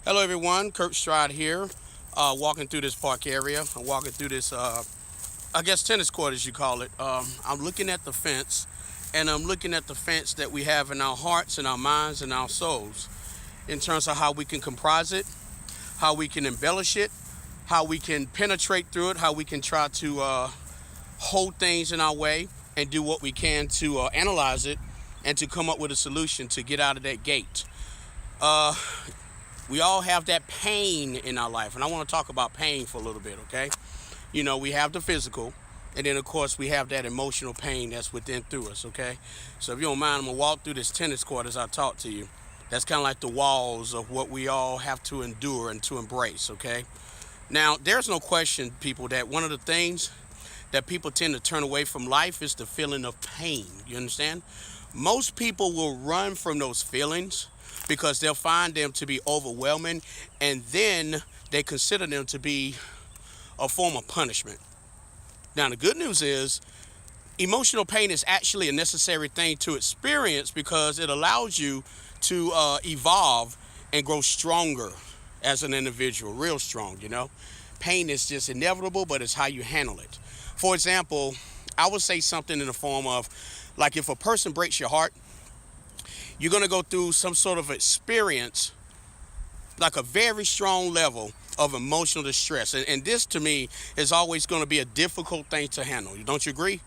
Hello, everyone. CURTSTRIDE here, walking through this park area. I'm walking through this, I guess, tennis court, as you call it. I'm looking at the fence, and I'm looking at the fence that we have in our hearts and our minds and our souls in terms of how we can comprise it, how we can embellish it, how we can penetrate through it, how we can try to hold things in our way and do what we can to analyze it and to come up with a solution to get out of that gate. Uh, we all have that pain in our life, and I want to talk about pain for a little bit, okay? We have the physical, and then of course we have that emotional pain that's within through us, okay? So if you don't mind, I'm gonna walk through this tennis court as I talk to you. That's kind of like the walls of what we all have to endure and to embrace, okay? Now, there's no question, people, that one of the things that people tend to turn away from life is the feeling of pain. You understand? Most people will run from those feelings because they'll find them to be overwhelming, and then they consider them to be a form of punishment. Now, the good news is emotional pain is actually a necessary thing to experience because it allows you to evolve and grow stronger as an individual, real strong. Pain is just inevitable, but it's how you handle it. For example, I would say something in the form of, like, if a person breaks your heart, you're going to go through some sort of experience, like a very strong level of emotional distress. And this, to me, is always going to be a difficult thing to handle. Don't you agree?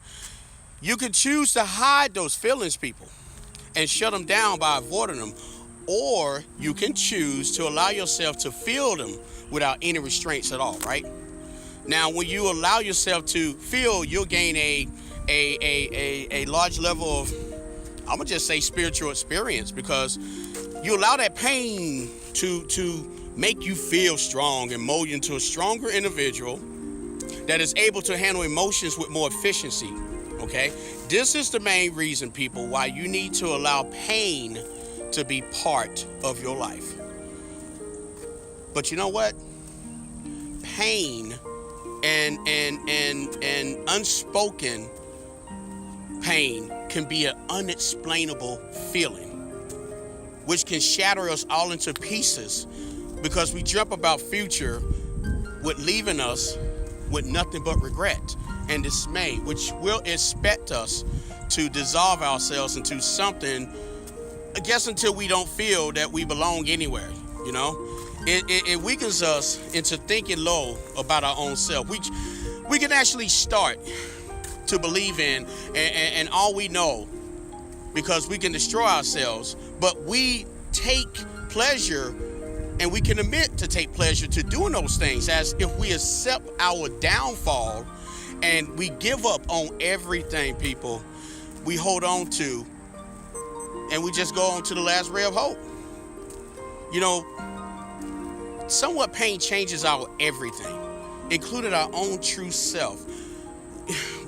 You can choose to hide those feelings, people, and shut them down by avoiding them. Or you can choose to allow yourself to feel them without any restraints at all, right? Now, when you allow yourself to feel, you'll gain a large level of, I'm gonna just say, spiritual experience, because you allow that pain to make you feel strong and mold you into a stronger individual that is able to handle emotions with more efficiency. Okay, this is the main reason, people, why you need to allow pain to be part of your life. But you know what? Pain and unspoken pain can be an unexplainable feeling, which can shatter us all into pieces because we dream about future with leaving us with nothing but regret and dismay, which will expect us to dissolve ourselves into something, I guess, until we don't feel that we belong anywhere. It weakens us into thinking low about our own self. We can actually start to believe in and all we know, because we can destroy ourselves, but we take pleasure, and we can admit to take pleasure to doing those things, as if we accept our downfall and we give up on everything, people, we hold on to, and we just go on to the last ray of hope. Somewhat pain changes our everything, including our own true self.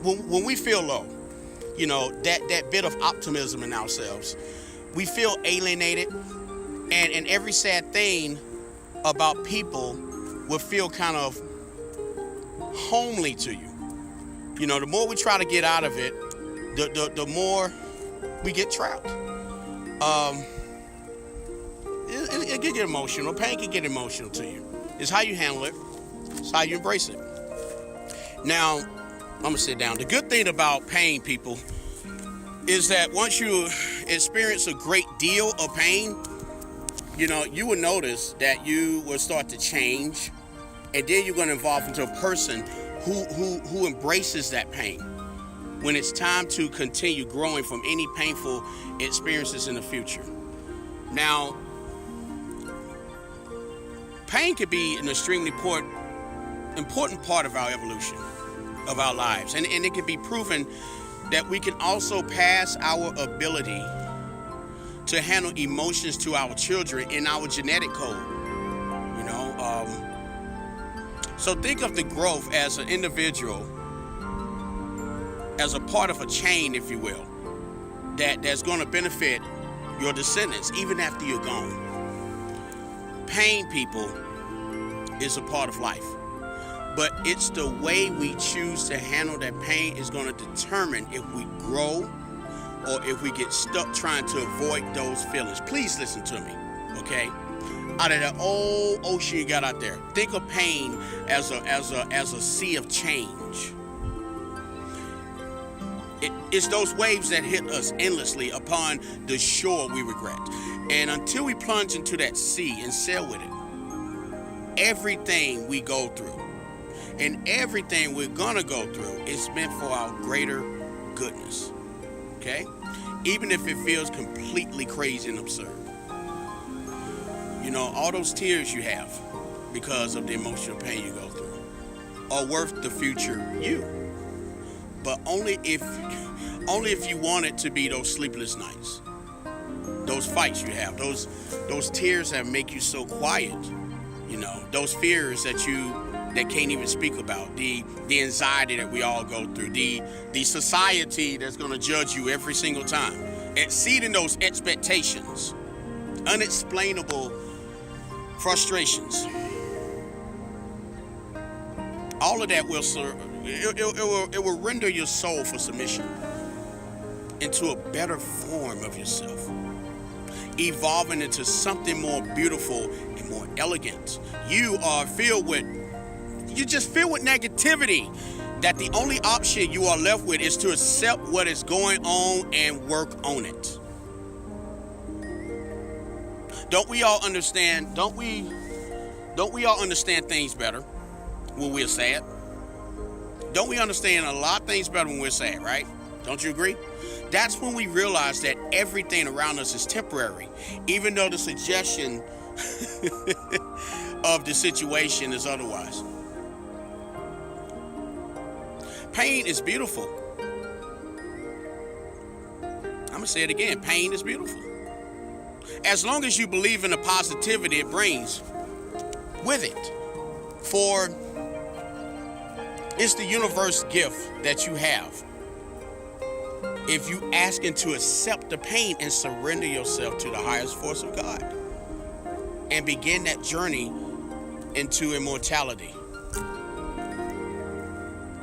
When we feel low, that bit of optimism in ourselves, we feel alienated, and every sad thing about people will feel kind of homely to you. The more we try to get out of it, the more we get trapped. It can get emotional. Pain can get emotional to you. It's how you handle it. It's how you embrace it. Now, I'm going to sit down. The good thing about pain, people, is that once you experience a great deal of pain, you will notice that you will start to change, and then you're going to evolve into a person who embraces that pain when it's time to continue growing from any painful experiences in the future. Now, pain could be an extremely important part of our evolution, of our lives, and it can be proven that we can also pass our ability to handle emotions to our children in our genetic code. So think of the growth as an individual, as a part of a chain, if you will, that's going to benefit your descendants even after you're gone. Pain, people, is a part of life, but it's the way we choose to handle that pain is going to determine if we grow or if we get stuck trying to avoid those feelings. Please listen to me, okay? out of that old ocean you got out there. Think of pain as a sea of change. It's those waves that hit us endlessly upon the shore we regret. And until we plunge into that sea and sail with it, everything we go through and everything we're gonna go through is meant for our greater goodness. Okay? Even if it feels completely crazy and absurd. You know, all those tears you have because of the emotional pain you go through are worth the future you. But only if you want it to be those sleepless nights, those fights you have, those tears that make you so quiet, you know, those fears that can't even speak about, the anxiety that we all go through, the society that's going to judge you every single time, exceeding those expectations, unexplainable frustrations. All of that will serve. It will render your soul for submission into a better form of yourself, evolving into something more beautiful and more elegant. You just filled with negativity, that the only option you are left with is to accept what is going on and work on it. Don't we all understand things better when we're sad? Don't we understand a lot of things better when we're sad, right? Don't you agree? That's when we realize that everything around us is temporary, even though the suggestion of the situation is otherwise. Pain is beautiful. I'm going to say it again. Pain is beautiful. As long as you believe in the positivity it brings with it. For it's the universe gift that you have. If you asking to accept the pain and surrender yourself to the highest force of God and begin that journey into immortality,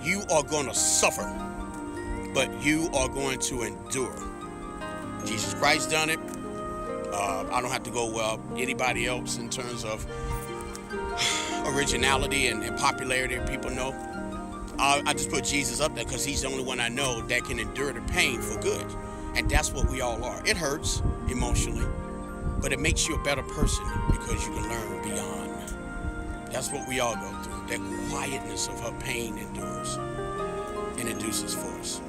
you are going to suffer, but you are going to endure. Jesus Christ done it. I don't have to go well anybody else in terms of originality and popularity people know. I just put Jesus up there because he's the only one I know that can endure the pain for good. And that's what we all are. It hurts emotionally, but it makes you a better person because you can learn beyond. That's what we all go through. That quietness of her pain endures and induces force.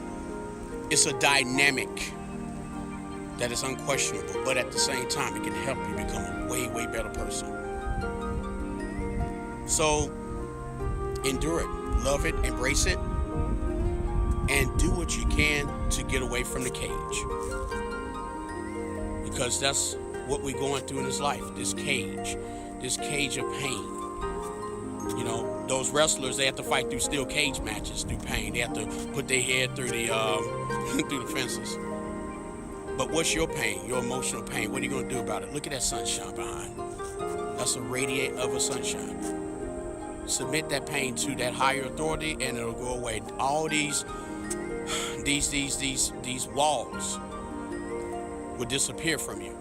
It's a dynamic that is unquestionable, but at the same time, it can help you become a way, way better person. So, endure it, love it, embrace it, and do what you can to get away from the cage. Because that's what we're going through in this life, this cage of pain. You know, those wrestlers, they have to fight through steel cage matches, through pain. They have to put their head through the through the fences. But what's your pain, your emotional pain? What are you going to do about it? Look at that sunshine behind. That's a radiate of a sunshine. Submit that pain to that higher authority, and it'll go away. All these walls will disappear from you.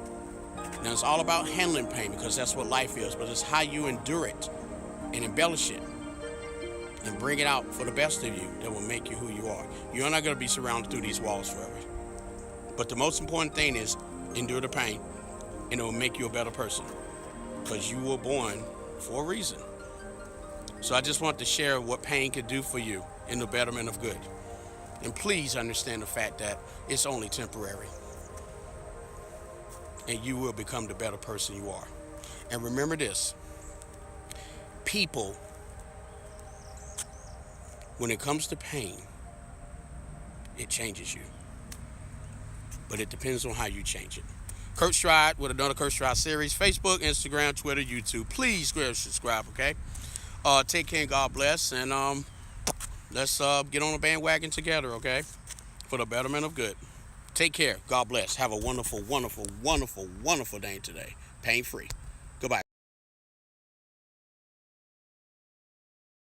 Now it's all about handling pain because that's what life is, but it's how you endure it and embellish it and bring it out for the best of you that will make you who you are. You're not going to be surrounded through these walls forever. But the most important thing is endure the pain, and it will make you a better person because you were born for a reason. So I just want to share what pain can do for you in the betterment of good. And please understand the fact that it's only temporary. And you will become the better person you are. And remember this. People, when it comes to pain, it changes you. But it depends on how you change it. CURTSTRIDE with another CURTSTRIDE series. Facebook, Instagram, Twitter, YouTube. Please subscribe, okay? Take care and God bless. And let's get on a bandwagon together, okay? For the betterment of good. Take care. God bless. Have a wonderful, wonderful, wonderful, wonderful day today. Pain-free.